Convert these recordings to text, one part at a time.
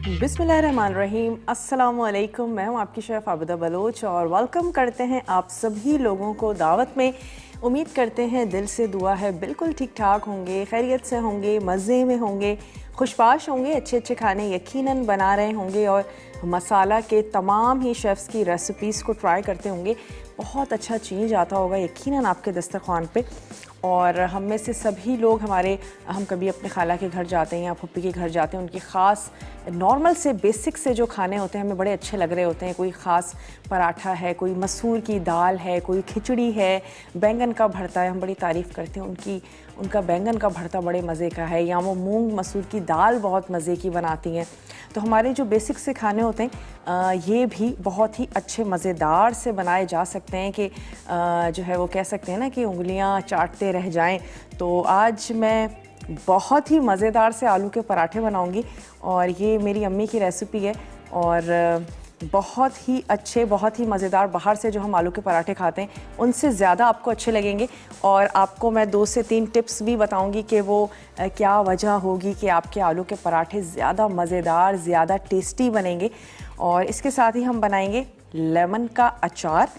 बिस्मिल्लाहिर्रहमानिर्रहीम, अस्सलामुअलैकुम। मैं हूँ आपकी शेफ़ आबिदा बलोच और वेलकम करते हैं आप सभी लोगों को दावत में। उम्मीद करते हैं, दिल से दुआ है बिल्कुल ठीक ठाक होंगे, खैरियत से होंगे, मज़े में होंगे, खुशबाश होंगे, अच्छे अच्छे खाने यकीनन बना रहे होंगे और मसाला के तमाम ही शेफ़्स की रेसिपीज़ को ट्राई करते होंगे। बहुत अच्छा चेंज आता होगा यकीनन आपके दस्तरखान पे। और हम में से सभी लोग हम कभी अपने खाला के घर जाते हैं या फुप्पी के घर जाते हैं, उनकी ख़ास नॉर्मल से बेसिक से जो खाने होते हैं हमें बड़े अच्छे लग रहे होते हैं। कोई ख़ास पराठा है, कोई मसूर की दाल है, कोई खिचड़ी है, बैंगन का भरता है, हम बड़ी तारीफ़ करते हैं उनका बैंगन का भरता बड़े मज़े का है, या वो मूंग मसूर की दाल बहुत मज़े की बनाती हैं। तो हमारे जो बेसिक से खाने होते हैं ये भी बहुत ही अच्छे मज़ेदार से बनाए जा सकते हैं कि जो है वो कह सकते हैं ना कि उंगलियां चाटते रह जाएं। तो आज मैं बहुत ही मज़ेदार से आलू के पराठे बनाऊंगी और ये मेरी अम्मी की रेसिपी है और बहुत ही अच्छे, बहुत ही मज़ेदार। बाहर से जो हम आलू के पराठे खाते हैं उनसे ज़्यादा आपको अच्छे लगेंगे और आपको मैं 2 से 3 टिप्स भी बताऊंगी कि वो क्या वजह होगी कि आपके आलू के पराठे ज़्यादा मज़ेदार, ज़्यादा टेस्टी बनेंगे। और इसके साथ ही हम बनाएंगे लेमन का अचार।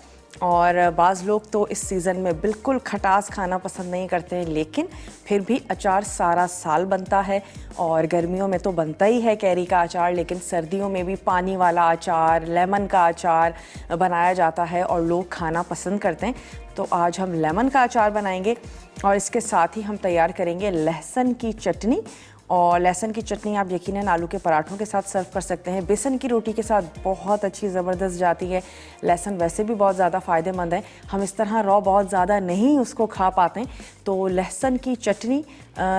और बाज़ लोग तो इस सीज़न में बिल्कुल खटास खाना पसंद नहीं करते हैं, लेकिन फिर भी अचार सारा साल बनता है और गर्मियों में तो बनता ही है कैरी का अचार, लेकिन सर्दियों में भी पानी वाला अचार, लेमन का अचार बनाया जाता है और लोग खाना पसंद करते हैं। तो आज हम लेमन का अचार बनाएंगे और इसके साथ ही हम तैयार करेंगे लहसुन की चटनी। और लहसुन की चटनी आप यकीनन आलू के पराठों के साथ सर्व कर सकते हैं, बेसन की रोटी के साथ बहुत अच्छी ज़बरदस्त जाती है। लहसुन वैसे भी बहुत ज़्यादा फ़ायदेमंद है, हम इस तरह रॉ बहुत ज़्यादा नहीं उसको खा पाते हैं, तो लहसुन की चटनी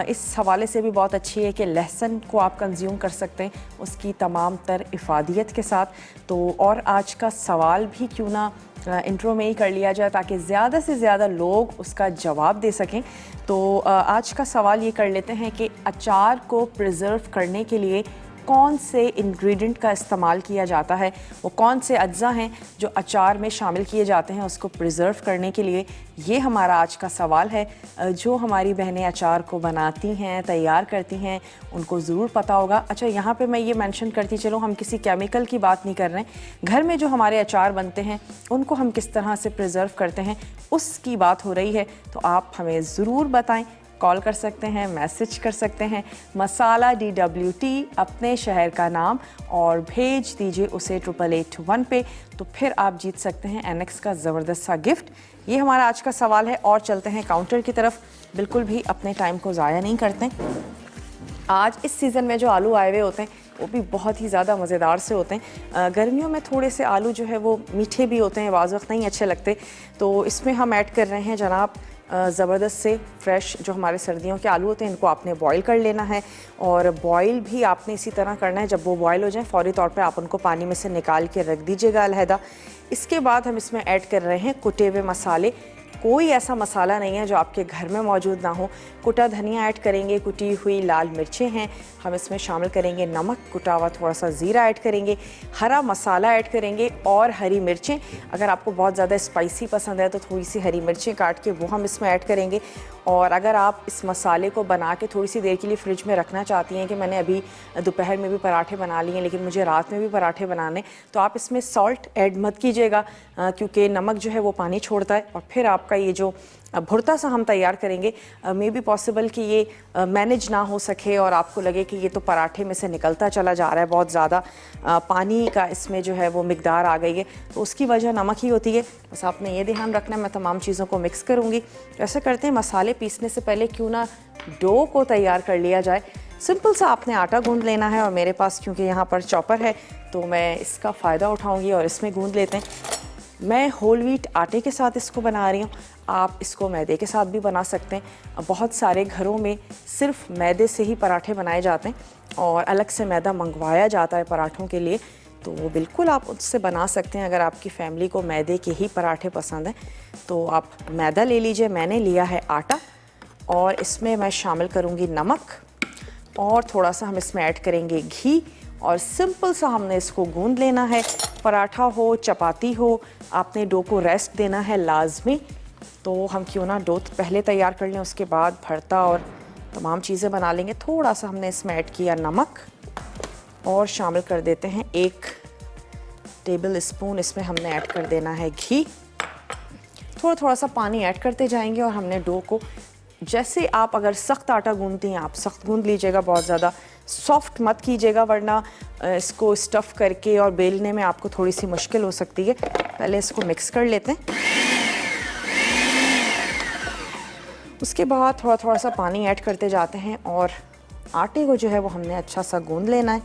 इस हवाले से भी बहुत अच्छी है कि लहसुन को आप कंज्यूम कर सकते हैं उसकी तमाम तर इफ़ादियत के साथ। तो और आज का सवाल भी क्यों ना इंट्रो में ही कर लिया जाए ताकि ज़्यादा से ज़्यादा लोग उसका जवाब दे सकें। तो आज का सवाल ये कर लेते हैं कि अचार को प्रिज़र्व करने के लिए कौन से इंग्रेडिएंट का इस्तेमाल किया जाता है, वो कौन से अज्जा हैं जो अचार में शामिल किए जाते हैं उसको प्रिज़र्व करने के लिए। ये हमारा आज का सवाल है। जो हमारी बहनें अचार को बनाती हैं, तैयार करती हैं, उनको ज़रूर पता होगा। अच्छा, यहाँ पे मैं ये मेंशन करती चलो, हम किसी केमिकल की बात नहीं कर रहे हैं, घर में जो हमारे अचार बनते हैं उनको हम किस तरह से प्रिज़र्व करते हैं उसकी बात हो रही है। तो आप हमें ज़रूर बताएं, कॉल कर सकते हैं, मैसेज कर सकते हैं, मसाला DWT अपने शहर का नाम और भेज दीजिए उसे 8881 पे। तो फिर आप जीत सकते हैं एनेक्स का ज़बरदस्त सा गिफ्ट। ये हमारा आज का सवाल है और चलते हैं काउंटर की तरफ। बिल्कुल भी अपने टाइम को ज़ाया नहीं करते। आज इस सीज़न में जो आलू आए हुए होते हैं वो भी बहुत ही ज़्यादा मज़ेदार से होते हैं। गर्मियों में थोड़े से आलू जो है वो मीठे भी होते हैं, बाज़ वक्त नहीं अच्छे लगते, तो इसमें हम ऐड कर रहे हैं जनाब ज़बरदस्त से फ्रेश जो हमारे सर्दियों के आलू होते हैं। इनको आपने बॉईल कर लेना है और बॉईल भी आपने इसी तरह करना है, जब वो बॉईल हो जाए फ़ौरी तौर पे आप उनको पानी में से निकाल के रख दीजिएगा अलहदा। इसके बाद हम इसमें ऐड कर रहे हैं कुटे हुए मसाले। कोई ऐसा मसाला नहीं है जो आपके घर में मौजूद ना हो। कुटा धनिया ऐड करेंगे, कुटी हुई लाल मिर्चें हैं, हम इसमें शामिल करेंगे नमक, कुटा हुआ थोड़ा सा ज़ीरा ऐड करेंगे, हरा मसाला ऐड करेंगे और हरी मिर्चें। अगर आपको बहुत ज़्यादा स्पाइसी पसंद है तो थोड़ी सी हरी मिर्चें काट के वो हम इसमें ऐड करेंगे। और अगर आप इस मसाले को बना के थोड़ी सी देर के लिए फ्रिज में रखना चाहती हैं कि मैंने अभी दोपहर में भी पराठे बना लिए लेकिन मुझे रात में भी पराठे बनाने, तो आप इसमें सॉल्ट ऐड मत कीजिएगा क्योंकि नमक जो है वो पानी छोड़ता है। और फिर आपका ये जो भुर्ता सा हम तैयार करेंगे, मे बी पॉसिबल कि ये मैनेज ना हो सके और आपको लगे कि ये तो पराठे में से निकलता चला जा रहा है, बहुत ज़्यादा पानी का इसमें जो है वो मिकदार आ गई है, तो उसकी वजह नमक ही होती है। बस आपने ये ध्यान रखना है। मैं तमाम चीज़ों को मिक्स करूँगी। ऐसे करते हैं, मसाले पीसने से पहले क्यों ना डो को तैयार कर लिया जाए। सिंपल सा आपने आटा गूँध लेना है और मेरे पास क्योंकि यहाँ पर चॉपर है तो मैं इसका फ़ायदा उठाऊँगी और इसमें गूँध लेते हैं। मैं होल व्हीट आटे के साथ इसको बना रही हूँ, आप इसको मैदे के साथ भी बना सकते हैं। बहुत सारे घरों में सिर्फ मैदे से ही पराठे बनाए जाते हैं और अलग से मैदा मंगवाया जाता है पराठों के लिए, तो वो बिल्कुल आप उससे बना सकते हैं। अगर आपकी फैमिली को मैदे के ही पराठे पसंद हैं तो आप मैदा ले लीजिए। मैंने लिया है आटा और इसमें मैं शामिल करूँगी नमक और थोड़ा सा हम इसमें ऐड करेंगे घी और सिंपल सा हमने इसको गूंद लेना है। पराठा हो, चपाती हो, आपने डो को रेस्ट देना है लाजमी। तो हम क्यों ना डो पहले तैयार कर लें, उसके बाद भरता और तमाम चीज़ें बना लेंगे। थोड़ा सा हमने इसमें ऐड किया नमक और शामिल कर देते हैं 1 टेबल स्पून, इसमें हमने ऐड कर देना है घी। थोड़ा थोड़ा सा पानी ऐड करते जाएंगे और हमने डो को, जैसे आप अगर सख्त आटा गूंदती हैं आप सख्त गूंद लीजिएगा, बहुत ज़्यादा सॉफ्ट मत कीजिएगा, वरना इसको स्टफ़ करके और बेलने में आपको थोड़ी सी मुश्किल हो सकती है। पहले इसको मिक्स कर लेते हैं, उसके बाद थोड़ा थोड़ा सा पानी ऐड करते जाते हैं और आटे को जो है वो हमने अच्छा सा गूंद लेना है।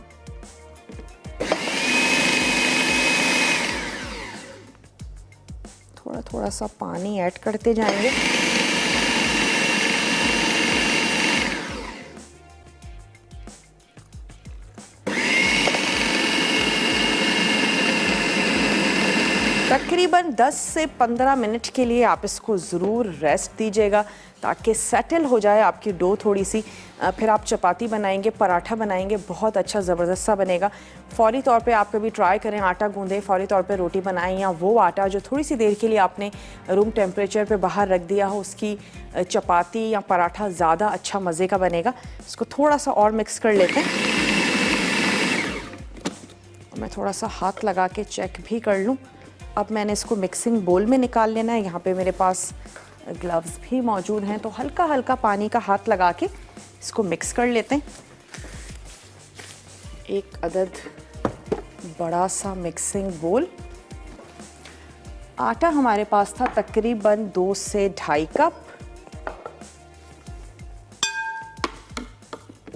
थोड़ा थोड़ा सा पानी ऐड करते जाएंगे। तकरीबन 10 से 15 मिनट के लिए आप इसको ज़रूर रेस्ट दीजिएगा ताकि सेटल हो जाए आपकी डो थोड़ी सी। फिर आप चपाती बनाएंगे, पराठा बनाएंगे, बहुत अच्छा ज़बरदस्त सा बनेगा। फ़ौरी तौर पे आप कभी ट्राई करें, आटा गूंदें, फ़ौरी तौर पे रोटी बनाएं, या वो आटा जो थोड़ी सी देर के लिए आपने रूम टेम्परेचर पे बाहर रख दिया हो, उसकी चपाती या पराठा ज़्यादा अच्छा मज़े का बनेगा। इसको थोड़ा सा और मिक्स कर लेते हैं। मैं थोड़ा सा हाथ लगा के चेक भी कर लूँ। अब मैंने इसको मिक्सिंग बोल में निकाल लेना है। यहाँ पे मेरे पास ग्लव्स भी मौजूद हैं, तो हल्का हल्का पानी का हाथ लगा के इसको मिक्स कर लेते हैं। 1 अदद बड़ा सा मिक्सिंग बोल। आटा हमारे पास था तकरीबन 2 से 2.5 कप।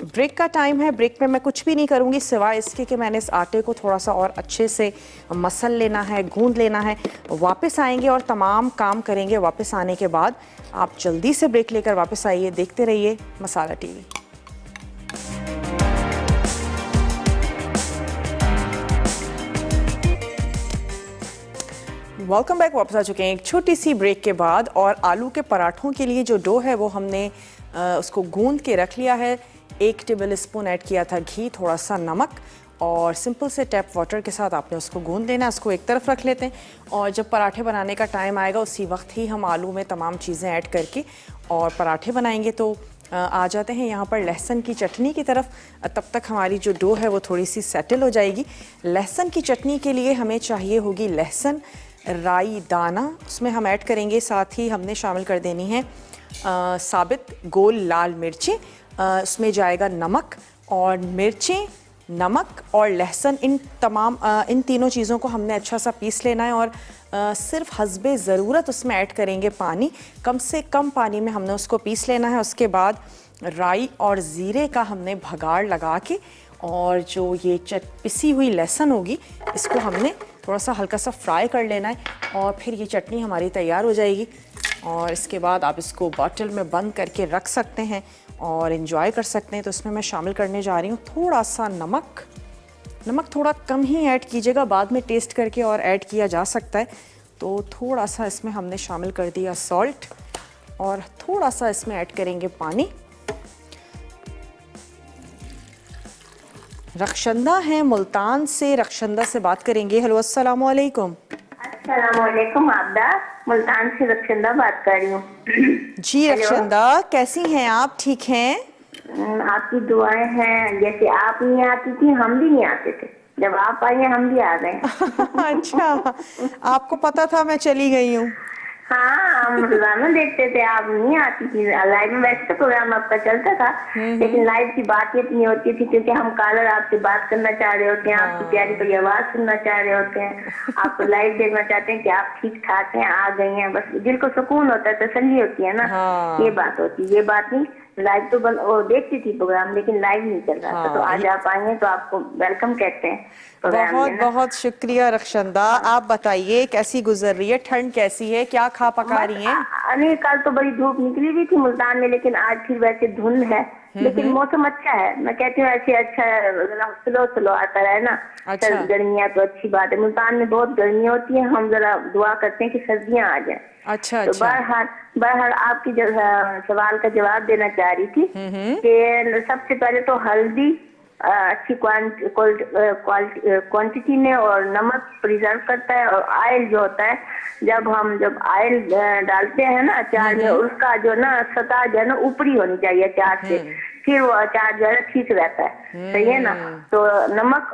ब्रेक का टाइम है। ब्रेक में मैं कुछ भी नहीं करूँगी सिवाय इसके कि मैंने इस आटे को थोड़ा सा और अच्छे से मसल लेना है, गूंद लेना है। वापस आएंगे और तमाम काम करेंगे। वापस आने के बाद आप जल्दी से ब्रेक लेकर वापस आइए, देखते रहिए मसाला टीवी। Welcome back. वापस आ चुके हैं एक छोटी सी ब्रेक के बाद, और आलू के पराठों के लिए जो डो है वो हमने उसको गूंद के रख लिया है। 1 टेबल स्पून ऐड किया था घी, थोड़ा सा नमक, और सिंपल से टैप वाटर के साथ आपने उसको गूंद लेना है। उसको एक तरफ रख लेते हैं, और जब पराठे बनाने का टाइम आएगा उसी वक्त ही हम आलू में तमाम चीज़ें ऐड करके और पराठे बनाएंगे। तो आ जाते हैं यहाँ पर लहसुन की चटनी की तरफ। तब तक हमारी जो डो है वो थोड़ी सी सेटल हो जाएगी। लहसुन की चटनी के लिए हमें चाहिए होगी लहसुन, राई दाना उसमें हम ऐड करेंगे। साथ ही हमने शामिल कर देनी है साबित गोल लाल मिर्चें, उसमें जाएगा नमक, और मिर्चें, नमक और लहसुन, इन तीनों चीज़ों को हमने अच्छा सा पीस लेना है। और सिर्फ हस्बे ज़रूरत उसमें ऐड करेंगे पानी, कम से कम पानी में हमने उसको पीस लेना है। उसके बाद राई और ज़ीरे का हमने भगाड़ लगा के, और जो ये पिसी हुई लहसुन होगी इसको हमने थोड़ा सा हल्का सा फ्राई कर लेना है, और फिर ये चटनी हमारी तैयार हो जाएगी। और इसके बाद आप इसको बॉटल में बंद करके रख सकते हैं और इन्जॉय कर सकते हैं। तो इसमें मैं शामिल करने जा रही हूँ थोड़ा सा नमक। नमक थोड़ा कम ही ऐड कीजिएगा, बाद में टेस्ट करके और ऐड किया जा सकता है। तो थोड़ा सा इसमें हमने शामिल कर दिया सॉल्ट, और थोड़ा सा इसमें ऐड करेंगे पानी। रक्षंदा है मुल्तान से, रक्षंदा से बात करेंगे। हेलो, अस्सलाम वालेकुम। अस्सलामुअलैकुम आबदा, मुल्तान से रक्षंदा बात कर रही हूँ। जी रक्षंदा, कैसी हैं आप? ठीक हैं? आपकी दुआएं हैं। जैसे आप नहीं आती थी हम भी नहीं आते थे, जब आप आई हैं हम भी आ गए। अच्छा, आपको पता था मैं चली गई हूँ? हाँ, हम रोजाना देखते थे, आप नहीं आती थी लाइव में। वैसे तो प्रोग्राम आपका चलता था, लेकिन लाइव की बात इतनी होती थी क्योंकि हम कॉलर आपसे बात करना चाह रहे होते हैं, आपकी प्यारी प्यारी आवाज सुनना चाह रहे होते हैं, आपको लाइव देखना चाहते हैं कि आप ठीक ठाक हैं, आ गई हैं। बस दिल को सुकून होता है, तसल्ली होती है ना। ये बात होती है, ये बात नहीं। लाइव तो देखती थी प्रोग्राम, लेकिन लाइव नहीं चल रहा था। तो आज आप आई हैं तो आपको वेलकम कहते हैं। बहुत बहुत शुक्रिया रक्षंदा। आप बताइए कैसी गुजर रही है, ठंड कैसी है, क्या खा पका रही हैं? अरे कल तो बड़ी धूप निकली हुई थी मुल्तान में, लेकिन आज फिर वैसे धुंध है, लेकिन मौसम अच्छा है। मैं कहती हूँ ऐसे अच्छा स्लो स्लो आता रहे ना। अच्छा। गर्मियाँ तो अच्छी बात है, मुल्तान में बहुत गर्मी होती है, हम जरा दुआ करते हैं कि सर्दियाँ आ जाए। अच्छा। तो बहरहाल आपकी सवाल का जवाब देना चाह रही थी कि सबसे पहले तो हल्दी अच्छी क्वांटिटी में, और नमक प्रिजर्व करता है, और ऑयल जो होता है जब ऑयल डालते हैं ना अचार में, उसका जो ना सतह जो है ना ऊपरी होनी चाहिए अचार से, फिर वो अचार जो है ठीक रहता है। सही है ना। तो नमक,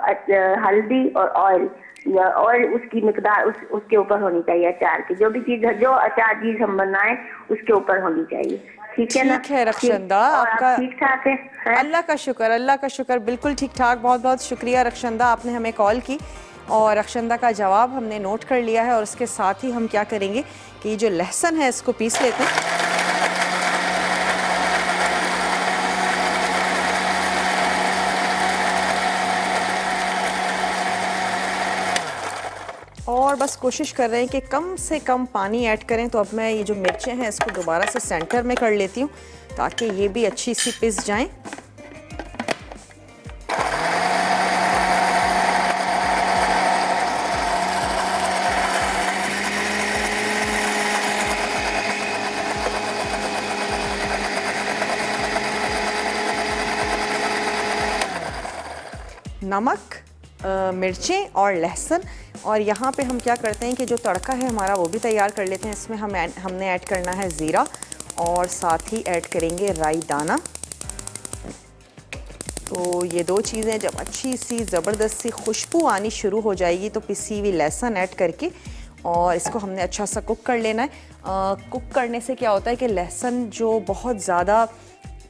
हल्दी और ऑयल, और उसकी मिकदार उसके ऊपर होनी चाहिए। अचार की जो भी चीज, जो अचार चीज हम बनाए उसके ऊपर होनी चाहिए। ठीक है ना। ठीक है रक्षंदा, आपका ठीक ठाक है? अल्लाह का शुक्र, अल्लाह का शुक्र, बिल्कुल ठीक ठाक। बहुत बहुत शुक्रिया रक्षंदा, आपने हमें कॉल की और रक्षंदा का जवाब हमने नोट कर लिया है। और उसके साथ ही हम क्या करेंगे कि जो लहसुन है इसको पीस लेते हैं। और बस कोशिश कर रहे हैं कि कम से कम पानी ऐड करें। तो अब मैं ये जो मिर्चें हैं इसको दोबारा से सेंटर में कर लेती हूँ ताकि ये भी अच्छी सी पिस जाएं। नमक, मिर्चें और लहसुन, और यहाँ पे हम क्या करते हैं कि जो तड़का है हमारा वो भी तैयार कर लेते हैं। इसमें हमने ऐड करना है ज़ीरा और साथ ही ऐड करेंगे राई दाना। तो ये दो चीज़ें जब अच्छी सी ज़बरदस्त सी खुशबू आनी शुरू हो जाएगी तो पिसी हुई लहसुन ऐड करके और इसको हमने अच्छा सा कुक कर लेना है। कुक करने से क्या होता है कि लहसुन जो बहुत ज़्यादा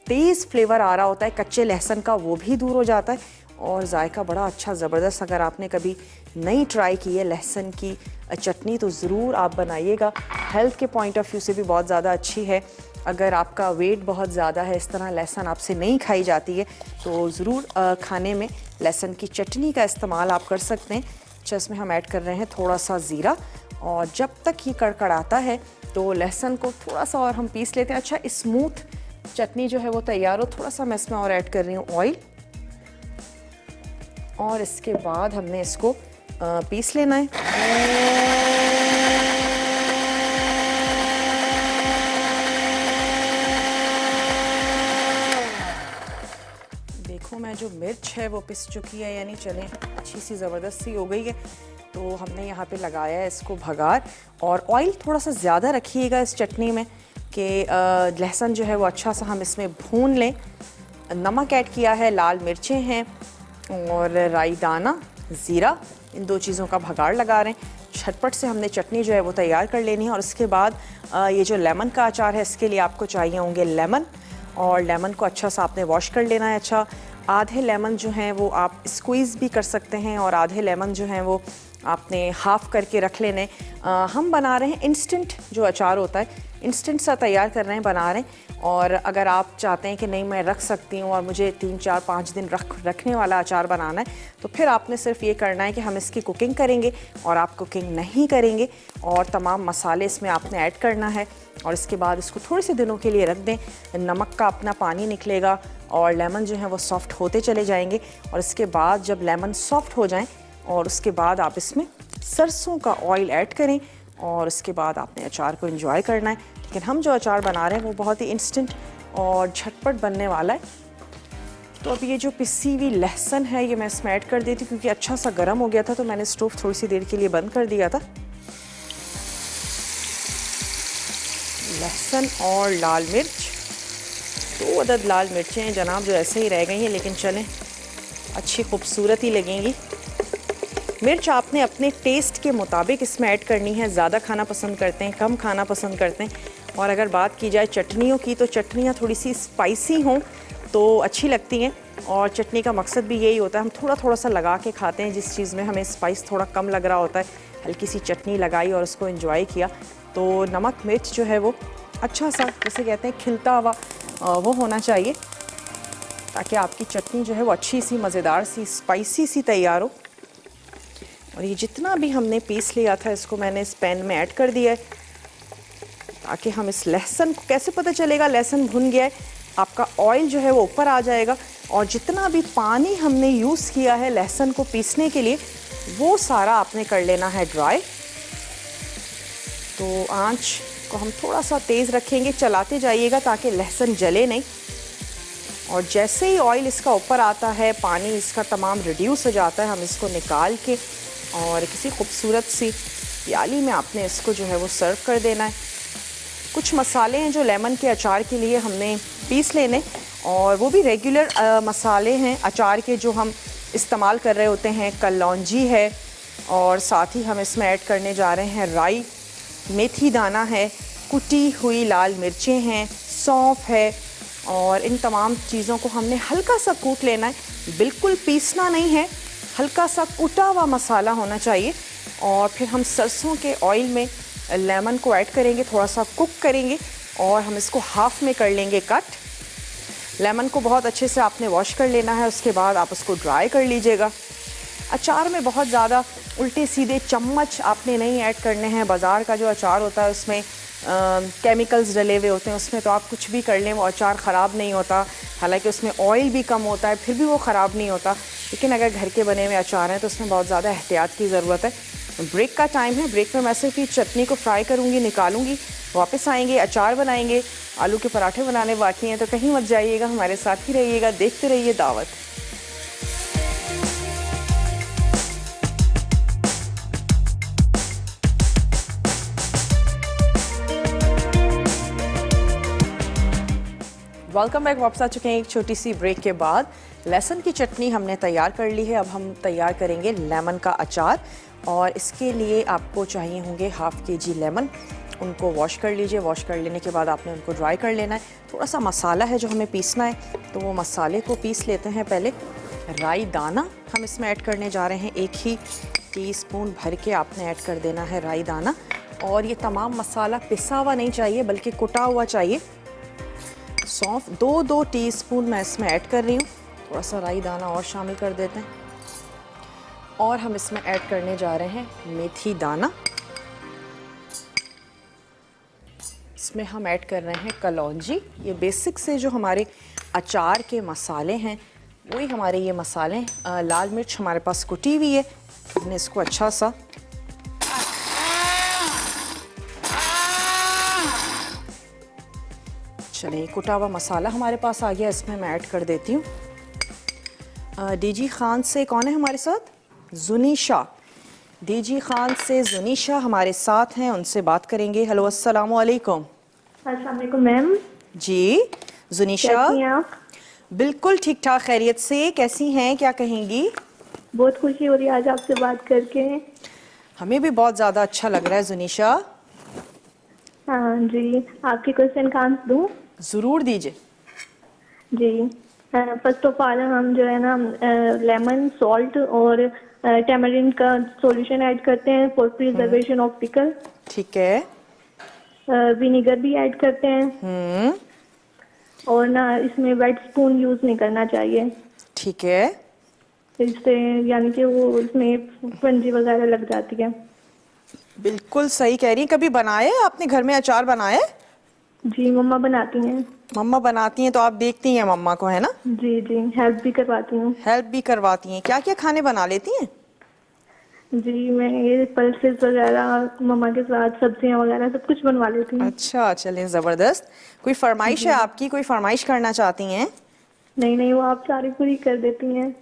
तेज़ फ्लेवर आ रहा होता है कच्चे लहसुन का वो भी दूर हो जाता है और जायका बड़ा अच्छा ज़बरदस्त। अगर आपने कभी नहीं ट्राई की है लहसुन की चटनी तो ज़रूर आप बनाइएगा। हेल्थ के पॉइंट ऑफ व्यू से भी बहुत ज़्यादा अच्छी है। अगर आपका वेट बहुत ज़्यादा है, इस तरह लहसुन आपसे नहीं खाई जाती है तो ज़रूर खाने में लहसुन की चटनी का इस्तेमाल आप कर सकते हैं। अच्छा, इसमें हम ऐड कर रहे हैं थोड़ा सा ज़ीरा और जब तक ये कड़कड़ाता है तो लहसुन को थोड़ा सा और हम पीस लेते हैं। अच्छा, स्मूथ चटनी जो है वो तैयार हो, थोड़ा सा मैं इसमें और ऐड कर रही हूँ ऑयल और इसके बाद हमने इसको पीस लेना है। देखो मैं जो मिर्च है वो पिस चुकी है, यानी चलें अच्छी सी ज़बरदस्त सी हो गई है। तो हमने यहाँ पे लगाया है इसको भगार और ऑयल थोड़ा सा ज़्यादा रखिएगा इस चटनी में कि लहसुन जो है वो अच्छा सा हम इसमें भून लें। नमक ऐड किया है, लाल मिर्चें हैं और राई दाना, ज़ीरा, इन दो चीज़ों का भगाड़ लगा रहे हैं। झटपट से हमने चटनी जो है वो तैयार कर लेनी है। और उसके बाद ये जो लेमन का अचार है इसके लिए आपको चाहिए होंगे लेमन, और लेमन को अच्छा सा आपने वॉश कर लेना है। अच्छा, आधे लेमन जो हैं वो आप स्क्वीज़ भी कर सकते हैं और आधे लेमन जो हैं वो आपने हाफ़ करके रख लेने। हम बना रहे हैं इंस्टेंट जो अचार होता है, इंस्टेंट सा तैयार कर रहे हैं, बना रहे हैं। और अगर आप चाहते हैं कि नहीं मैं रख सकती हूँ और मुझे 3, 4, 5 दिन रखने वाला अचार बनाना है तो फिर आपने सिर्फ ये करना है कि हम इसकी कुकिंग करेंगे और आप कुकिंग नहीं करेंगे और तमाम मसाले इसमें आपने ऐड करना है और इसके बाद इसको थोड़े से दिनों के लिए रख दें। नमक का अपना पानी निकलेगा और लेमन जो है वो सॉफ्ट होते चले जाएंगे। और इसके बाद जब लेमन सॉफ्ट हो जाएं और उसके बाद आप इसमें सरसों का ऑयल ऐड करें और उसके बाद आपने अचार को एंजॉय करना है। लेकिन हम जो अचार बना रहे हैं वो बहुत ही इंस्टेंट और झटपट बनने वाला है। तो अब ये जो पिसी हुई लहसुन है ये मैं इसमें ऐड कर देती हूँ क्योंकि अच्छा सा गर्म हो गया था तो मैंने स्टोव थोड़ी सी देर के लिए बंद कर दिया था। लहसुन और लाल मिर्च, 2 अदद लाल मिर्चें हैं जनाब जो ऐसे ही रह गई हैं, लेकिन चलें अच्छी खूबसूरत ही लगेंगी। मिर्च आपने अपने टेस्ट के मुताबिक इसमें ऐड करनी है। ज़्यादा खाना पसंद करते हैं, कम खाना पसंद करते हैं। और अगर बात की जाए चटनियों की तो चटनियाँ थोड़ी सी स्पाइसी हों तो अच्छी लगती हैं और चटनी का मकसद भी यही होता है, हम थोड़ा थोड़ा सा लगा के खाते हैं। जिस चीज़ में हमें स्पाइस थोड़ा कम लग रहा होता है, हल्की सी चटनी लगाई और उसको एंजॉय किया। तो नमक मिर्च जो है वो अच्छा सा, जैसे कहते हैं खिलता हुआ वो होना चाहिए ताकि आपकी चटनी जो है वो अच्छी सी मज़ेदार सी स्पाइसी सी तैयार हो। और ये जितना भी हमने पीस लिया था इसको मैंने इस पैन में ऐड कर दिया है ताकि हम इस लहसुन को, कैसे पता चलेगा लहसुन भुन गया है, आपका ऑयल जो है वो ऊपर आ जाएगा और जितना भी पानी हमने यूज़ किया है लहसुन को पीसने के लिए वो सारा आपने कर लेना है ड्राई। तो आंच को हम थोड़ा सा तेज़ रखेंगे, चलाते जाइएगा ताकि लहसुन जले नहीं। और जैसे ही ऑयल इसका ऊपर आता है, पानी इसका तमाम रिड्यूस हो जाता है, हम इसको निकाल के और किसी खूबसूरत सी प्याली में आपने इसको जो है वो सर्व कर देना है। कुछ मसाले हैं जो लेमन के अचार के लिए हमने पीस लेने और वो भी रेगुलर मसाले हैं अचार के जो हम इस्तेमाल कर रहे होते हैं। कलौंजी है और साथ ही हम इसमें ऐड करने जा रहे हैं राई, मेथी दाना है, कुटी हुई लाल मिर्चें हैं, सौंफ है और इन तमाम चीज़ों को हमने हल्का सा कूट लेना है, बिल्कुल पीसना नहीं है, हल्का सा कुटा हुआ मसाला होना चाहिए। और फिर हम सरसों के ऑयल में लेमन को ऐड करेंगे, थोड़ा सा कुक करेंगे और हम इसको हाफ में कर लेंगे कट। लेमन को बहुत अच्छे से आपने वॉश कर लेना है, उसके बाद आप उसको ड्राई कर लीजिएगा। अचार में बहुत ज़्यादा उल्टे सीधे चम्मच आपने नहीं ऐड करने हैं। बाज़ार का जो अचार होता है उसमें केमिकल्स डले हुए होते हैं, उसमें तो आप कुछ भी कर लें वो अचार ख़राब नहीं होता, हालांकि उसमें ऑयल भी कम होता है फिर भी वो ख़राब नहीं होता। लेकिन अगर घर के बने हुए अचार हैं तो उसमें बहुत ज़्यादा एहतियात की ज़रूरत है। ब्रेक का टाइम है, ब्रेक में मैं सिर्फ ये चटनी को फ्राई करूँगी, निकालूंगी, वापस आएंगे, अचार बनाएंगे, आलू के पराठे बनाने बाकी हैं। तो कहीं मत जाइएगा, हमारे साथ ही रहिएगा, देखते रहिए दावत। Welcome back. वापस आ चुके हैं एक छोटी सी ब्रेक के बाद। लहसुन की चटनी हमने तैयार कर ली है, अब हम तैयार करेंगे लेमन का अचार। और इसके लिए आपको चाहिए होंगे हाफ़ kg लेमन, उनको वॉश कर लीजिए। वॉश कर लेने के बाद आपने उनको ड्राई कर लेना है। थोड़ा सा मसाला है जो हमें पीसना है, तो वो मसाले को पीस लेते हैं। पहले राई दाना हम इसमें ऐड करने जा रहे हैं, 1 ही टीस्पून भर के आपने ऐड कर देना है राई दाना। और ये तमाम मसाला पिसा हुआ नहीं चाहिए बल्कि कुटा हुआ चाहिए। सौंफ 2 टीस्पून मैं इसमें ऐड कर रही हूँ, थोड़ा सा राई दाना और शामिल कर देते हैं। और हम इसमें ऐड करने जा रहे हैं मेथी दाना, इसमें हम ऐड कर रहे हैं कलौंजी। ये बेसिक से जो हमारे अचार के मसाले हैं वही हमारे ये मसाले। लाल मिर्च हमारे पास कुटी हुई है, हमने इसको अच्छा सा चलिए, कुटा हुआ मसाला हमारे पास आ गया, इसमें मैं ऐड कर देती हूँ। डीजी खान से कौन है हमारे साथ? जुनीशा। डीजी खान से जुनीशा हमारे साथ हैं, उनसे बात करेंगे। हेलो, अस्सलाम वालेकुम। अस्सलाम वालेकुम मैम। जी जुनीशा, कैसी हैं आप? बिल्कुल ठीक ठाक, खैरियत से। कैसी हैं, क्या कहेंगी? बहुत खुशी हो रही है आज आपसे बात करके। हमें भी बहुत ज़्यादा अच्छा लग रहा है जुनीशा। हाँ जी, आपके क्वेश्चन का आंसर दूँ? ज़रूर दीजिए। जी, फर्स्ट ऑफ ऑल हम जो है ना लेमन, सॉल्ट और टैमरिंड का सॉल्यूशन ऐड करते हैं फॉर प्रिजर्वेशन ऑफ पिकल। ठीक है। विनेगर भी ऐड करते हैं। और ना इसमें वेट स्पून यूज़ नहीं करना चाहिए। ठीक है। इससे यानी कि वो इसमें फंजी वगैरह लग जाती है। बिल्कुल सही कह रही हैं। कभी बनाए हैं आपने घर में अचार बनाए? जी, मम्मा बनाती हैं। मम्मा बनाती हैं तो आप देखती हैं मम्मा को, है ना? जी जी, हेल्प भी करवाती हूँ। हेल्प भी करवाती हैं। क्या क्या खाने बना लेती हैं? जी, मैं ये पल्सेस वगैरह मम्मा के साथ सब्जियां वगैरह सब कुछ बनवा लेती हूँ। अच्छा, चलें, ज़बरदस्त। कोई फरमाइश है आपकी, कोई फरमाइश करना चाहती हैं? नहीं नहीं, वो आप सारी पूरी कर देती हैं।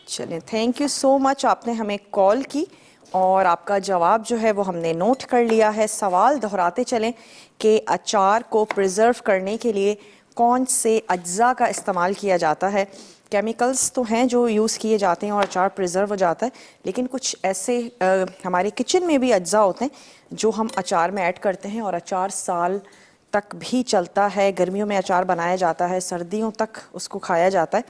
चलें, थैंक यू सो मच, आपने हमें कॉल की और आपका जवाब जो है वो हमने नोट कर लिया है। सवाल दोहराते चलें कि अचार को प्रिजर्व करने के लिए कौन से अज्जा का इस्तेमाल किया जाता है। केमिकल्स तो हैं जो यूज़ किए जाते हैं और अचार प्रिजर्व हो जाता है, लेकिन कुछ ऐसे हमारे किचन में भी अज्जा होते हैं जो हम अचार में ऐड करते हैं और अचार साल तक भी चलता है। गर्मियों में अचार बनाया जाता है, सर्दियों तक उसको खाया जाता है।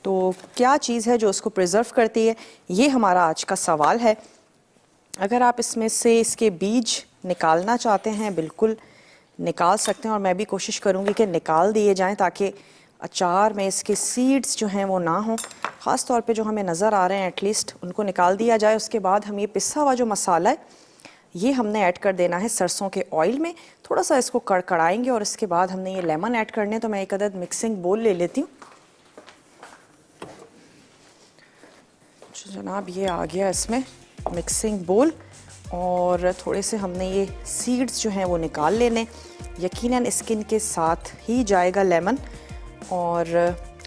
तो क्या चीज़ है जो उसको प्रिजर्व करती है, ये हमारा आज का सवाल है। अगर आप इसमें से इसके बीज निकालना चाहते हैं, बिल्कुल निकाल सकते हैं और मैं भी कोशिश करूँगी कि निकाल दिए जाएं ताकि अचार में इसके सीड्स जो हैं वो ना हों। ख़ास तौर पे जो हमें नज़र आ रहे हैं एटलीस्ट उनको निकाल दिया जाए। उसके बाद हम ये पिसा हुआ जो मसाला है ये हमने ऐड कर देना है सरसों के ऑयल में। थोड़ा सा इसको कड़कड़ाएंगे और इसके बाद हमने ये लेमन ऐड करने। तो मैं एक अदद मिक्सिंग बोल ले लेती हूँ। जनाब, ये आ गया इसमें मिक्सिंग बोल और थोड़े से हमने ये सीड्स जो हैं वो निकाल लेने। यकीनन स्किन के साथ ही जाएगा लेमन। और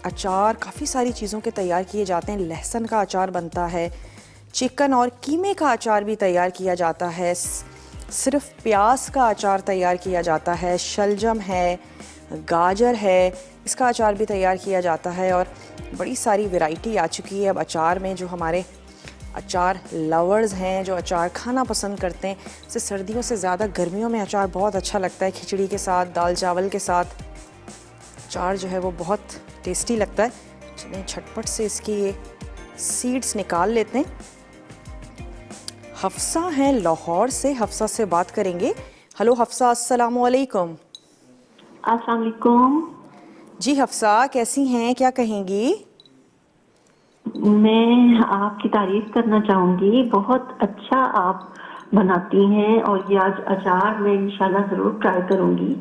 अचार काफ़ी सारी चीज़ों के तैयार किए जाते हैं। लहसुन का अचार बनता है, चिकन और कीमे का अचार भी तैयार किया जाता है, सिर्फ प्याज का अचार तैयार किया जाता है, शलजम है, गाजर है, इसका अचार भी तैयार किया जाता है और बड़ी सारी वैरायटी आ चुकी है अब अचार में। जो हमारे अचार लवर्स हैं, जो अचार खाना पसंद करते हैं, जैसे सर्दियों से ज़्यादा गर्मियों में अचार बहुत अच्छा लगता है। खिचड़ी के साथ, दाल चावल के साथ अचार जो है वो बहुत टेस्टी लगता है। चलिए झटपट से इसकी ये सीड्स निकाल लेते हैं। हफ्सा हैं लाहौर से, हफ्सा से बात करेंगे। हेलो हफ्सा, अस्सलाम वालेकुम। अस्सलाम वालेकुम। जी हफ्सा, कैसी हैं, क्या कहेंगी? मैं आपकी तारीफ करना चाहूंगी, बहुत अच्छा आप बनाती हैं और ये आज अचार मैं इंशाल्लाह जरूर ट्राई करूंगी।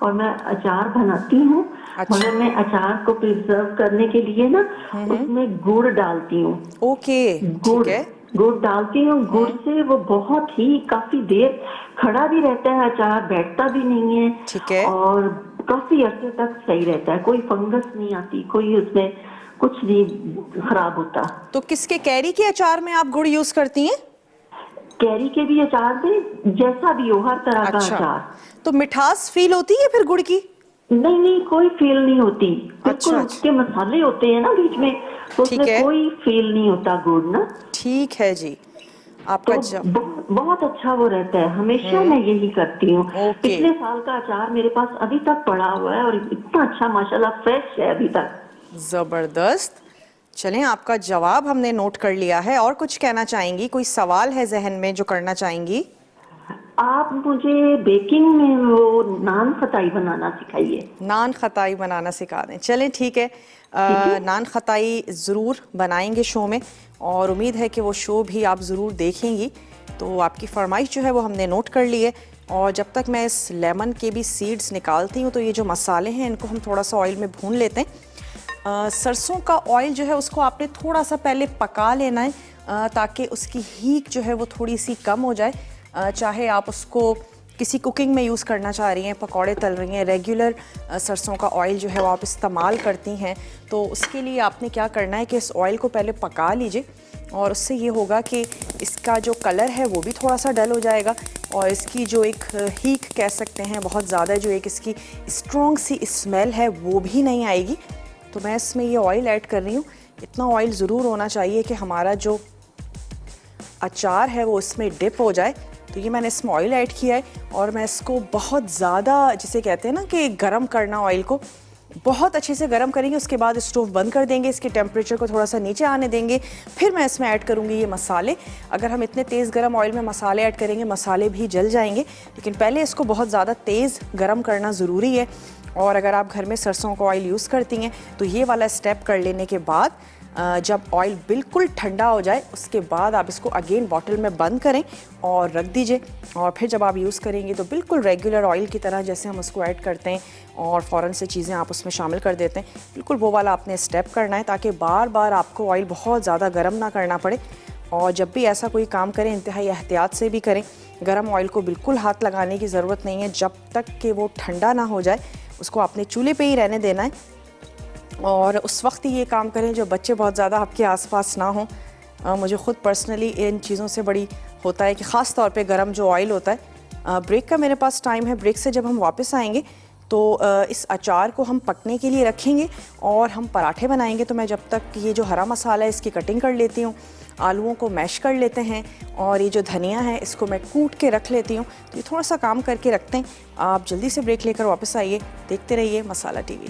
और मैं अचार बनाती हूँ, मगर मैं अचार को प्रिजर्व करने के लिए ना उसमें गुड़ डालती हूँ। ओके, ठीक है। गुड़ डालती हूँ। गुड़ से वो बहुत ही काफी देर खड़ा भी रहता है अचार, बैठता भी नहीं है। ठीक है। और काफी अर्से तक सही रहता है, कोई फंगस नहीं आती, कोई उसमें कुछ नहीं खराब होता। तो किसके, कैरी के अचार में आप गुड़ यूज करती हैं? कैरी के भी अचार में, जैसा भी हो, हर तरह का अचार। तो मिठास फील होती है फिर गुड़ की? नहीं नहीं, कोई फील नहीं होती। बिल्कुल अच्छा। उसके मसाले होते हैं ना बीच में, तो उसमें कोई फील नहीं होता गुड़ ना। ठीक है जी, आपका तो बहुत अच्छा वो रहता है। हमेशा मैं यही करती हूँ। पिछले साल का अचार मेरे पास अभी तक पड़ा हुआ है और इतना अच्छा माशाल्लाह फ्रेश है अभी तक। जबरदस्त। चलें, आपका जवाब हमने नोट कर लिया है। और कुछ कहना चाहेंगी? कोई सवाल है जहन में जो करना चाहेंगी? आप मुझे बेकिंग में वो नान खताई बनाना सिखाइए। नान खताई बनाना सिखा दें, चलें ठीक है। नान खताई ज़रूर बनाएंगे शो में, और उम्मीद है कि वो शो भी आप ज़रूर देखेंगी। तो आपकी फरमाइश जो है वो हमने नोट कर ली है। और जब तक मैं इस लेमन के भी सीड्स निकालती हूँ, तो ये जो मसाले हैं इनको हम थोड़ा सा ऑयल में भून लेते हैं। सरसों का ऑयल जो है उसको आपने थोड़ा सा पहले पका लेना है, ताकि उसकी हीट जो है वो थोड़ी सी कम हो जाए। चाहे आप उसको किसी कुकिंग में यूज़ करना चाह रही हैं, पकौड़े तल रही हैं, रेगुलर सरसों का ऑयल जो है वो आप इस्तेमाल करती हैं, तो उसके लिए आपने क्या करना है कि इस ऑयल को पहले पका लीजिए। और उससे ये होगा कि इसका जो कलर है वो भी थोड़ा सा डल हो जाएगा, और इसकी जो एक हीट कह सकते हैं बहुत ज़्यादा, जो एक इसकी स्ट्रॉन्ग सी स्मेल है वो भी नहीं आएगी। तो मैं इसमें ये ऑयल ऐड कर रही हूँ। इतना ऑयल ज़रूर होना चाहिए कि हमारा जो अचार है वो इसमें डिप हो जाए। तो ये मैंने इसमें ऑयल ऐड किया है, और मैं इसको बहुत ज़्यादा, जिसे कहते हैं ना कि गरम करना, ऑयल को बहुत अच्छे से गरम करेंगे। उसके बाद स्टोव बंद कर देंगे, इसके टेम्परेचर को थोड़ा सा नीचे आने देंगे। फिर मैं इसमें ऐड करूँगी ये मसाले। अगर हम इतने तेज़ गरम ऑयल में मसाले ऐड करेंगे, मसाले भी जल जाएंगे। लेकिन पहले इसको बहुत ज़्यादा तेज़ गरम करना ज़रूरी है। और अगर आप घर में सरसों का ऑयल यूज़ करती हैं, तो ये वाला स्टेप कर लेने के बाद जब ऑयल बिल्कुल ठंडा हो जाए, उसके बाद आप इसको अगेन बॉटल में बंद करें और रख दीजिए। और फिर जब आप यूज़ करेंगे तो बिल्कुल रेगुलर ऑयल की तरह जैसे हम उसको ऐड करते हैं और फ़ौरन से चीज़ें आप उसमें शामिल कर देते हैं, बिल्कुल वो वाला आपने स्टेप करना है, ताकि बार बार आपको ऑयल बहुत ज़्यादा गर्म ना करना पड़े। और जब भी ऐसा कोई काम करें, इंतहाई एहतियात से भी करें। गर्म ऑयल को बिल्कुल हाथ लगाने की ज़रूरत नहीं है। जब तक कि वो ठंडा ना हो जाए, उसको आपने चूल्हे पे ही रहने देना है। और उस वक्त ही ये काम करें जब बच्चे बहुत ज़्यादा आपके आसपास ना हों। मुझे ख़ुद पर्सनली इन चीज़ों से बड़ी होता है कि ख़ास तौर पे गरम जो ऑयल होता है। ब्रेक का मेरे पास टाइम है, ब्रेक से जब हम वापस आएंगे तो इस अचार को हम पकने के लिए रखेंगे और हम पराठे बनाएंगे। तो मैं जब तक ये जो हरा मसाला है इसकी कटिंग कर लेती हूँ, आलूओं को मैश कर लेते हैं, और ये जो धनिया है इसको मैं कूट के रख लेती हूँ। तो ये थोड़ा सा काम करके रखते हैं। आप जल्दी से ब्रेक लेकर वापस आइए, देखते रहिए मसाला टीवी।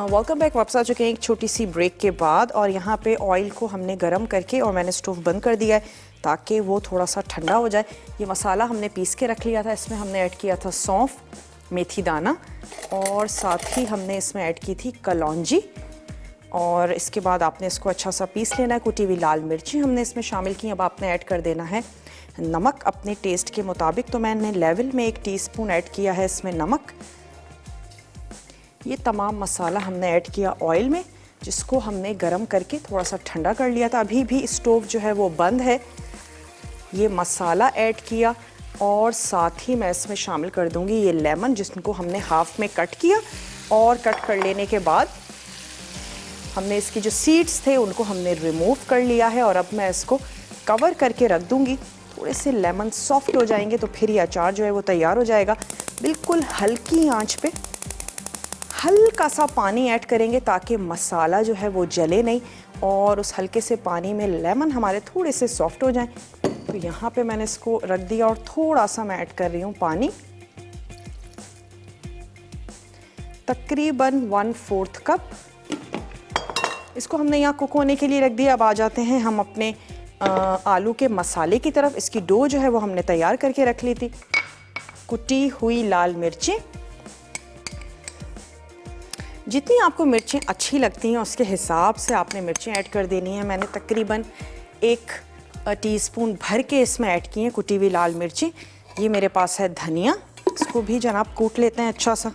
Welcome back. वापस आ चुके हैं एक छोटी सी ब्रेक के बाद, और यहाँ पे ऑयल को हमने गरम करके और मैंने स्टोव बंद कर दिया है ताकि वो थोड़ा सा ठंडा हो जाए। ये मसाला हमने पीस के रख लिया था। इसमें हमने ऐड किया था सौंफ, मेथी दाना, और साथ ही हमने इसमें ऐड की थी कलौंजी। और इसके बाद आपने इसको अच्छा सा पीस लेना है। कुटी हुई लाल मिर्ची हमने इसमें शामिल की। अब आपने ऐड कर देना है नमक अपने टेस्ट के मुताबिक। तो मैंने लेवल में 1 टीस्पून ऐड किया है इसमें नमक। ये तमाम मसाला हमने ऐड किया ऑयल में, जिसको हमने गरम करके थोड़ा सा ठंडा कर लिया था। अभी भी स्टोव जो है वो बंद है। ये मसाला ऐड किया, और साथ ही मैं इसमें शामिल कर दूंगी ये लेमन, जिसको हमने हाफ में कट किया। और कट कर लेने के बाद हमने इसकी जो सीड्स थे उनको हमने रिमूव कर लिया है और अब मैं इसको कवर करके रख दूंगी। थोड़े से लेमन सॉफ्ट हो जाएंगे तो फिर ये अचार जो है वो तैयार हो जाएगा। बिल्कुल हल्की आंच पे हल्का सा पानी ऐड करेंगे ताकि मसाला जो है वो जले नहीं और उस हल्के से पानी में लेमन हमारे थोड़े से सॉफ्ट हो जाएं। तो यहाँ पे मैंने इसको रख दिया और थोड़ा सा मैं ऐड कर रही हूँ पानी, तकरीबन 1/4 कप। इसको हमने यहाँ कुक होने के लिए रख दिया। अब आ जाते हैं हम अपने आलू के मसाले की तरफ। इसकी डो जो है वो हमने तैयार करके रख ली थी। कुटी हुई लाल मिर्चें, जितनी आपको मिर्चें अच्छी लगती हैं उसके हिसाब से आपने मिर्चें ऐड कर देनी है। मैंने तकरीबन 1 टीस्पून भर के इसमें ऐड की हैं कुटी हुई लाल मिर्चें। ये मेरे पास है धनिया, इसको भी जनाब कूट लेते हैं अच्छा सा।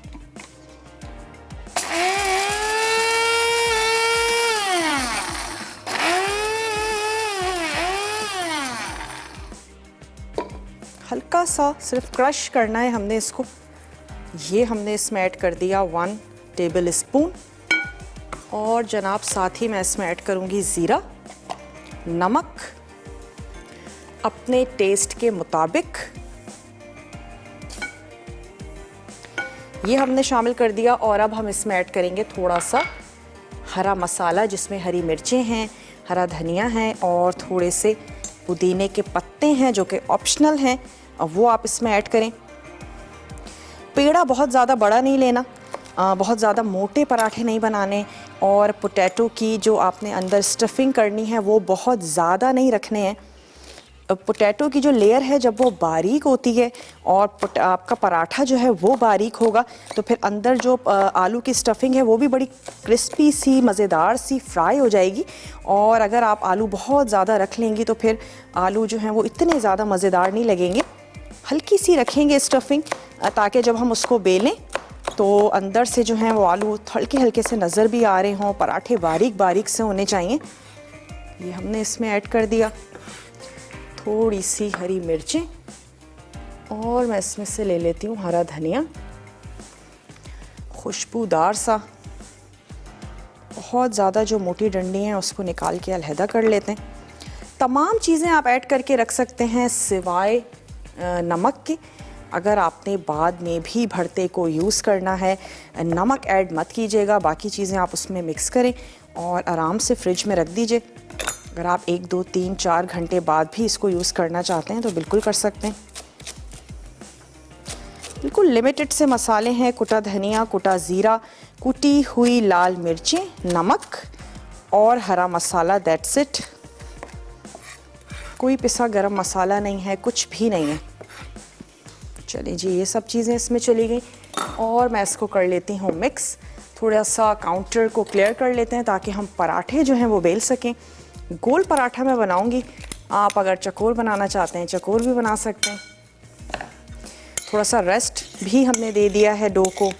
हल्का सा सिर्फ क्रश करना है हमने इसको। ये हमने इसमें ऐड कर दिया 1 टेबल स्पून और जनाब साथ ही मैं इसमें ऐड करूंगी ज़ीरा, नमक अपने टेस्ट के मुताबिक, ये हमने शामिल कर दिया। और अब हम इसमें ऐड करेंगे थोड़ा सा हरा मसाला जिसमें हरी मिर्चें हैं, हरा धनिया है और थोड़े से पुदीने के पत्ते हैं जो कि ऑप्शनल हैं, अब वो आप इसमें ऐड करें। पेड़ा बहुत ज़्यादा बड़ा नहीं लेना, बहुत ज़्यादा मोटे पराठे नहीं बनाने और पोटैटो की जो आपने अंदर स्टफिंग करनी है वो बहुत ज़्यादा नहीं रखने हैं। पोटैटो की जो लेयर है जब वो बारीक होती है और आपका पराठा जो है वो बारीक होगा तो फिर अंदर जो आलू की स्टफिंग है वो भी बड़ी क्रिस्पी सी मज़ेदार सी फ्राई हो जाएगी। और अगर आप आलू बहुत ज़्यादा रख लेंगी तो फिर आलू जो हैं वो इतने ज़्यादा मज़ेदार नहीं लगेंगे। हल्की सी रखेंगे स्टफिंग ताकि जब हम उसको बेलें तो अंदर से जो हैं वो आलू हल्के हल्के से नज़र भी आ रहे हों, पराठे बारीक बारीक से होने चाहिए। ये हमने इसमें ऐड कर दिया थोड़ी सी हरी मिर्चें और मैं इसमें से ले लेती हूँ हरा धनिया, खुशबूदार सा। बहुत ज़्यादा जो मोटी डंडी हैं उसको निकाल के अलहदा कर लेते हैं। तमाम चीज़ें आप ऐड करके रख सकते हैं सिवाय नमक के। अगर आपने बाद में भी भरते को यूज़ करना है नमक ऐड मत कीजिएगा, बाकी चीज़ें आप उसमें मिक्स करें और आराम से फ्रिज में रख दीजिए। अगर आप 1, 2, 3, 4 घंटे बाद भी इसको यूज़ करना चाहते हैं तो बिल्कुल कर सकते हैं। बिल्कुल लिमिटेड से मसाले हैं, कुटा धनिया, कुटा ज़ीरा, कुटी हुई लाल मिर्चें, नमक और हरा मसाला, दैट्स इट। कोई पिसा गरम मसाला नहीं है, कुछ भी नहीं है। चलिए जी, ये सब चीज़ें इसमें चली गई और मैं इसको कर लेती हूँ मिक्स। थोड़ा सा काउंटर को क्लियर कर लेते हैं ताकि हम पराठे जो हैं वो बेल सकें। गोल पराठा मैं बनाऊंगी, आप अगर चकोर बनाना चाहते हैं चकोर भी बना सकते हैं। थोड़ा सा रेस्ट भी हमने दे दिया है डो को।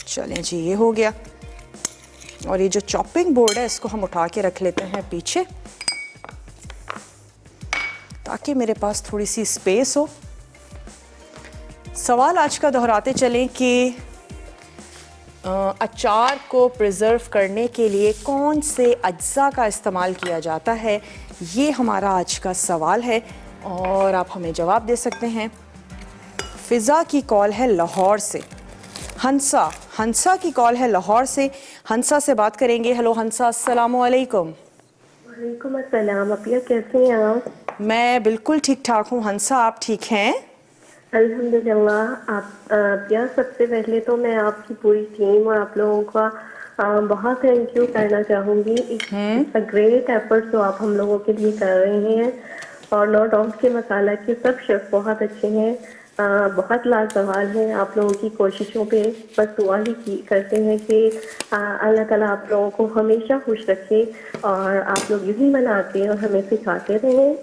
चलें जी, ये हो गया। और ये जो चॉपिंग बोर्ड है इसको हम उठा के रख लेते हैं पीछे ताकि मेरे पास थोड़ी सी स्पेस हो। सवाल आज का दोहराते चलें कि अचार को प्रिजर्व करने के लिए कौन से अज्जा का इस्तेमाल किया जाता है, ये हमारा आज का सवाल है और आप हमें जवाब दे सकते हैं। फ़िज़ा की कॉल है लाहौर से। हंसा की कॉल है लाहौर से। हंसा से बात करेंगे। हेलो हंसा, अस्सलामु अलैकुम। वालेकुम अस्सलाम। अपिया कैसे हैं आप? मैं बिल्कुल ठीक ठाक हूँ हंसा, आप ठीक हैं? अल्हम्दुलिल्लाह। आप अपिया, सबसे पहले तो मैं आपकी पूरी टीम और आप लोगों का बहुत थैंक यू करना चाहूँगी। इट्स अ ग्रेट एफर्ट जो आप हम लोगों के लिए कर रहे हैं और नो डाउट के मसाला के सब शेफ बहुत अच्छे हैं, बहुत लाजवाब हैं। आप लोगों की कोशिशों पे बस दुआ ही करते हैं कि अल्लाह ताला आप लोगों को हमेशा खुश रखे और आप लोग यही बनाते और हमें सिखाते रहें।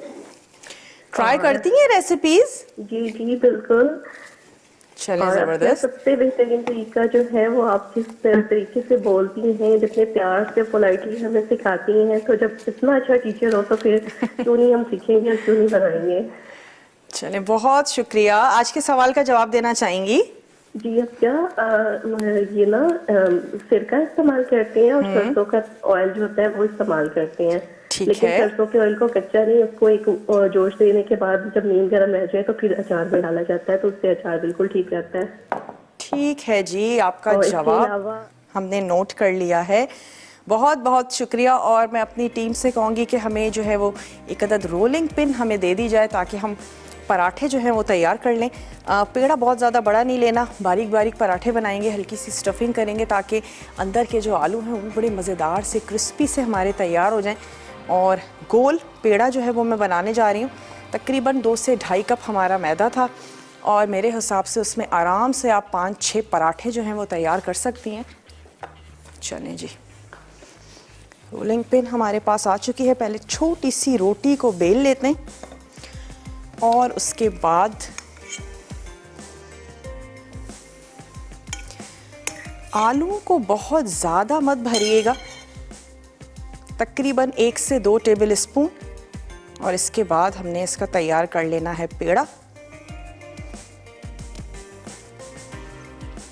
ट्राई करती हैं रेसिपीज? जी जी बिल्कुल। चलिए, जबरदस्त। सबसे बेहतरीन तरीका जो है वो आप जिस तरीके से बोलती हैं, जितने प्यार से पोलाइटली हमें सिखाती हैं, तो जब इतना अच्छा टीचर हो तो फिर क्यों नहीं हम सीखेंगे और क्यों नहीं बनाएंगे। चलिए, बहुत शुक्रिया। आज के सवाल का जवाब देना चाहेंगी? जी अब क्या ये ना सिरका इस्तेमाल करते हैं और सरसों का ऑयल जो होता है वो इस्तेमाल करते हैं। ठीक लेकिन है। सरसों के ऑयल को कच्चा नहीं, उसको एक जोश देने के बाद जब नीम गर्म रह जाए तो फिर अचार में डाला जाता है, तो उससे अचार बिल्कुल ठीक रहता है। ठीक है जी, आपका और इसके जवाब अलावा हमने नोट कर लिया है। बहुत बहुत शुक्रिया। और मैं अपनी टीम से कहूँगी कि हमें जो है वो एक अदद रोलिंग पिन हमें दे दी जाए ताकि हम पराठे जो हैं वो तैयार कर लें। पेड़ा बहुत ज़्यादा बड़ा नहीं लेना, बारीक बारीक पराठे बनाएंगे, हल्की सी स्टफिंग करेंगे ताकि अंदर के जो आलू हैं वो बड़े मज़ेदार से क्रिस्पी से हमारे तैयार हो जाएं। और गोल पेड़ा जो है वो मैं बनाने जा रही हूँ। तकरीबन 2 से ढाई कप हमारा मैदा था और मेरे हिसाब से उसमें आराम से आप 5-6 पराठे जो हैं वो तैयार कर सकती हैं। चलें जी, रोलिंग पिन हमारे पास आ चुकी है। पहले छोटी सी रोटी को बेल लेते हैं और उसके बाद आलू को बहुत ज़्यादा मत भरिएगा, तकरीबन 1 से 2 टेबल स्पून। और इसके बाद हमने इसका तैयार कर लेना है पेड़ा।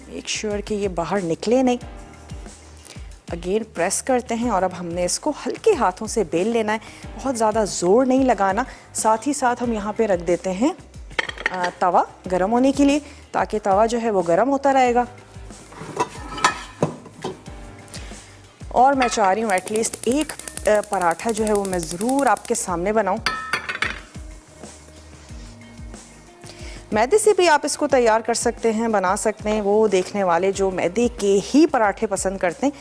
मेक श्योर कि ये बाहर निकले नहीं। अगेन प्रेस करते हैं और अब हमने इसको हल्के हाथों से बेल लेना है, बहुत ज़्यादा ज़ोर नहीं लगाना। साथ ही साथ हम यहाँ पे रख देते हैं तवा गरम होने के लिए, ताकि तवा जो है वो गरम होता रहेगा। और मैं चाह रही हूँ एटलीस्ट एक पराठा जो है वो मैं ज़रूर आपके सामने बनाऊँ। मैदे से भी आप इसको तैयार कर सकते हैं, बना सकते हैं। वो देखने वाले जो मैदे के ही पराठे पसंद करते हैं,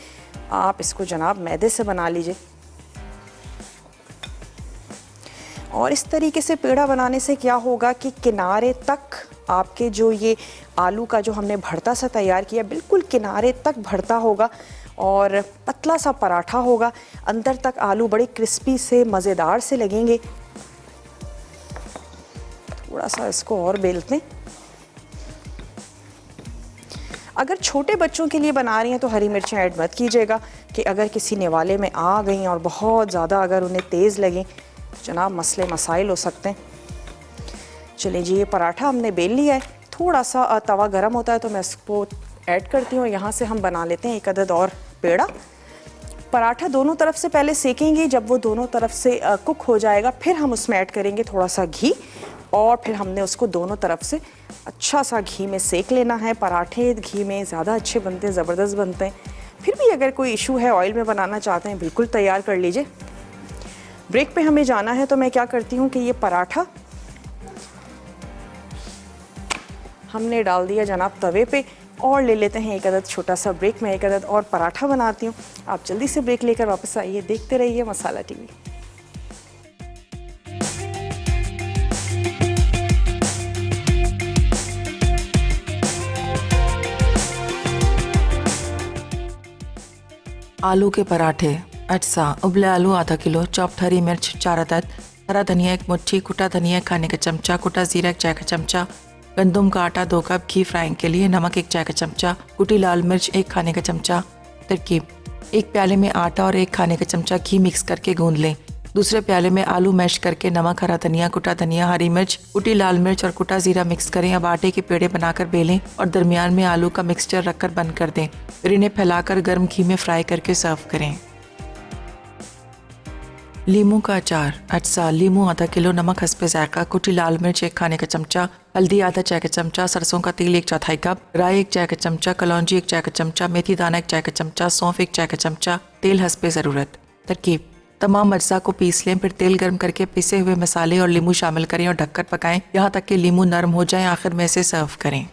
आप इसको जनाब मैदे से बना लीजिए। और इस तरीके से पेड़ा बनाने से क्या होगा कि किनारे तक आपके जो ये आलू का जो हमने भरता सा तैयार किया, बिल्कुल किनारे तक भरता होगा और पतला सा पराठा होगा। अंदर तक आलू बड़े क्रिस्पी से मज़ेदार से लगेंगे। थोड़ा सा इसको और बेलते हैं। अगर छोटे बच्चों के लिए बना रही हैं तो हरी मिर्चें ऐड मत कीजिएगा कि अगर किसी निवाले में आ गई और बहुत ज़्यादा अगर उन्हें तेज़ लगें तो जनाब मसले मसाइल हो सकते हैं। चलिए जी, ये पराठा हमने बेल लिया है। थोड़ा सा तवा गरम होता है तो मैं इसको ऐड करती हूँ। यहाँ से हम बना लेते हैं एक अदद और पेड़ा। पराठा दोनों तरफ से पहले सेकेंगे, जब वो दोनों तरफ से कुक हो जाएगा फिर हम उसमें ऐड करेंगे थोड़ा सा घी और फिर हमने उसको दोनों तरफ से अच्छा सा घी में सेक लेना है। पराठे घी में ज़्यादा अच्छे बनते हैं, ज़बरदस्त बनते हैं। फिर भी अगर कोई इशू है, ऑयल में बनाना चाहते हैं, बिल्कुल तैयार कर लीजिए। ब्रेक पे हमें जाना है तो मैं क्या करती हूँ कि ये पराठा हमने डाल दिया जनाब तवे पे और ले लेते हैं एक अदद छोटा सा ब्रेक। में एक अदद और पराठा बनाती हूँ। आप जल्दी से ब्रेक लेकर वापस आइए, देखते रहिए मसाला टीवी। आलू के पराठे। अटसा उबले आलू आधा किलो, चॉप्ड हरी मिर्च 4 अदद, हरा धनिया 1 मुट्ठी, कुटा धनिया 1 खाने का चमचा, कुटा जीरा 1 चाय का चमचा, गंदम का आटा 2 कप, घी फ्राइंग के लिए, नमक 1 चाय का चमचा, कुटी लाल मिर्च 1 खाने का चमचा। तरकीब: 1 प्याले में आटा और 1 खाने का चमचा घी मिक्स करके गूंद लें। दूसरे प्याले में आलू मैश करके नमक, हरा धनिया, कुटा धनिया, हरी मिर्च, कुटी लाल मिर्च और कुटा जीरा मिक्स करें। अब आटे के पेड़े बनाकर बेलें और दरमियान में आलू का मिक्सचर रखकर बंद कर दें। फिर इन्हें फैलाकर गर्म घी में फ्राई करके सर्व करें। लीमू का अचार। अटसा लीमू आधा किलो, नमक हस्बे जायका, कुटी लाल मिर्च 1 खाने का चमचा, हल्दी आधा चाय का चमचा, सरसों का तेल 1/4 कप, राई 1 चाय का चमचा, कलौंजी 1 चाय का चमचा, मेथी दाना 1 चाय का चमचा, सौंफ 1 चाय का चमचा, तेल हस्बे ज़रूरत। तरकीब: तमाम अज्जा को पीस लें, फिर तेल गर्म करके पिसे हुए मसाले और लीमू शामिल करें और ढककर पकाएं यहाँ तक कि लीमू नरम हो जाए। आखिर में इसे सर्व करें।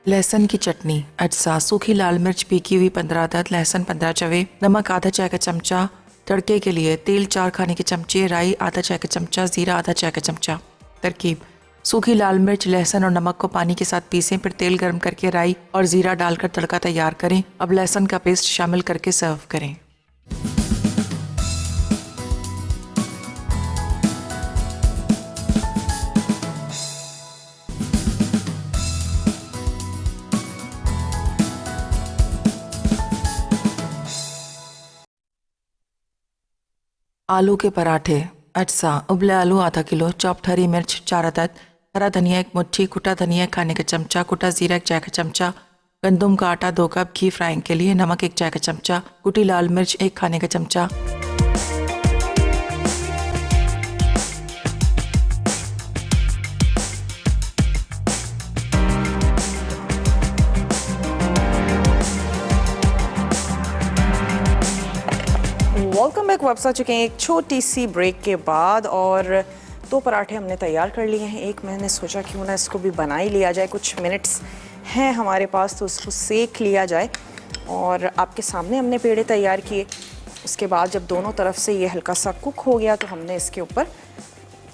लहसुन की चटनी। अज्जा सूखी लाल मिर्च पीकी हुई 15 अदद, लहसुन 15 चवे, नमक आधा चाय का चमचा। तड़के के लिए तेल 4 खाने के चमचे, राई आधा चाय का चमचा, जीरा आधा चाय का चमचा। तरकीब: सूखी लाल मिर्च, लहसुन और नमक को पानी के साथ पीसें, फिर तेल गर्म करके राई और जीरा डालकर तड़का तैयार करें। अब लहसुन का पेस्ट शामिल करके सर्व करें। आलू के पराठे। अटसा उबले आलू आधा किलो, चॉप्ड हरी मिर्च 4 अदद, हरा धनिया 1 मुट्ठी, कुटा धनिया 1 खाने का चमचा, कुटा जीरा 1 चाय का चमचा, गंदम का आटा 2 कप, घी फ्राइंग के लिए, नमक 1 चाय का चमचा, कुटी लाल मिर्च 1 खाने का चमचा। Welcome back. वापस आ चुके हैं एक छोटी सी ब्रेक के बाद और 2 पराठे हमने तैयार कर लिए हैं। एक मैंने सोचा क्यों ना इसको भी बना ही लिया जाए, कुछ मिनट्स हैं हमारे पास तो उसको सेक लिया जाए। और आपके सामने हमने पेड़े तैयार किए। उसके बाद जब दोनों तरफ से ये हल्का सा कुक हो गया तो हमने इसके ऊपर,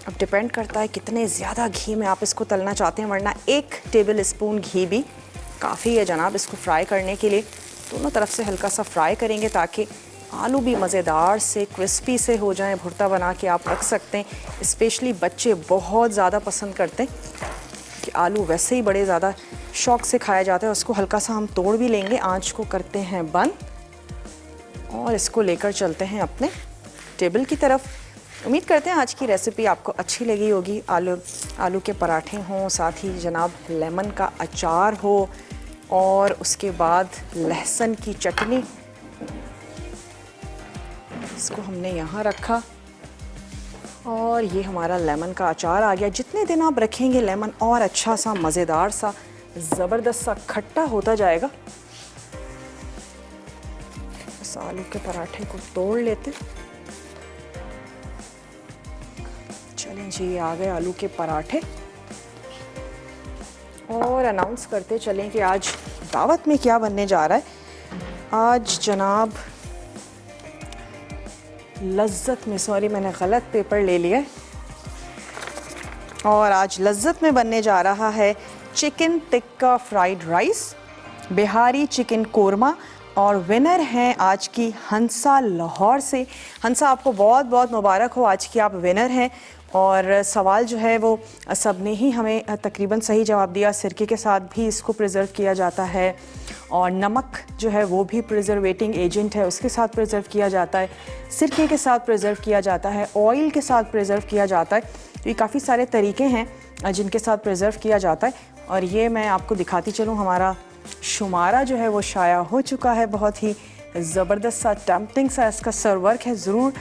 अब डिपेंड करता है कितने ज़्यादा घी में आप इसको तलना चाहते हैं, वरना 1 टेबल स्पून घी भी काफ़ी है जनाब इसको फ्राई करने के लिए। दोनों तरफ से हल्का सा फ्राई करेंगे ताकि आलू भी मज़ेदार से क्रिस्पी से हो जाएं। भुर्ता बना के आप रख सकते हैं। स्पेशली बच्चे बहुत ज़्यादा पसंद करते हैं कि आलू वैसे ही बड़े ज़्यादा शौक़ से खाया जाता है। उसको हल्का सा हम तोड़ भी लेंगे। आंच को करते हैं बंद और इसको लेकर चलते हैं अपने टेबल की तरफ। उम्मीद करते हैं आज की रेसिपी आपको अच्छी लगी होगी। आलू के पराठे हों, साथ ही जनाब लेमन का अचार हो और उसके बाद लहसुन की चटनी। इसको हमने यहाँ रखा और ये हमारा लेमन का अचार आ गया। जितने दिन आप रखेंगे लेमन और अच्छा सा मज़ेदार सा ज़बरदस्त सा खट्टा होता जाएगा। इस आलू के पराठे को तोड़ लेते। चलें जी, ये आ गए आलू के पराठे। और अनाउंस करते चलें कि आज दावत में क्या बनने जा रहा है। आज जनाब लज्जत में, सॉरी मैंने गलत पेपर ले लिया है, और आज लज्जत में बनने जा रहा है chicken tikka fried rice, Bihari chicken korma. और विनर हैं आज की हंसा लाहौर से। हंसा, आपको बहुत बहुत मुबारक हो, आज की आप विनर हैं। और सवाल जो है वो सब ने ही हमें तकरीबन सही जवाब दिया। सिरके के साथ भी इसको प्रिजर्व किया जाता है और नमक जो है वो भी प्रिजर्वेटिंग एजेंट है, उसके साथ प्रिजर्व किया जाता है। सिरके के साथ प्रिजर्व किया जाता है, ऑयल के साथ प्रिजर्व किया जाता है। तो ये काफ़ी सारे तरीके हैं जिनके साथ प्रिजर्व किया जाता है। और ये मैं आपको दिखाती चलूँ, हमारा शुमारा जो है वो शाया हो चुका है। बहुत ही ज़बरदस्त सा टेम्पटिंग सा इसका सर्वर्क है। ज़रूर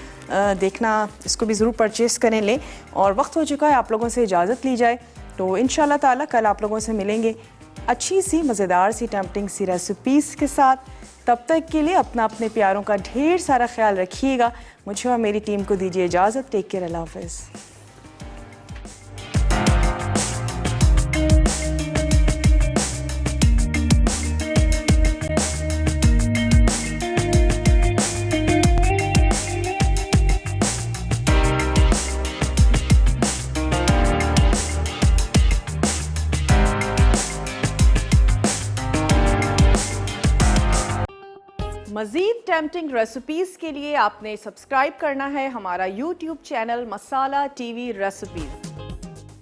देखना, इसको भी ज़रूर परचेज़ करें लें। और वक्त हो चुका है आप लोगों से इजाज़त ली जाए। तो इंशाल्लाह ताला कल आप लोगों से मिलेंगे अच्छी सी मज़ेदार सी टेम्पटिंग सी रेसिपीज़ के साथ। तब तक के लिए अपने प्यारों का ढेर सारा ख्याल रखिएगा। मुझे और मेरी टीम को दीजिए इजाज़त। टेक केयर, अल्लाह हाफ़िज़। मज़ीद टेम्पटिंग रेसिपीज़ के लिए आपने सब्सक्राइब करना है हमारा YouTube चैनल मसाला TV रेसिपीज़।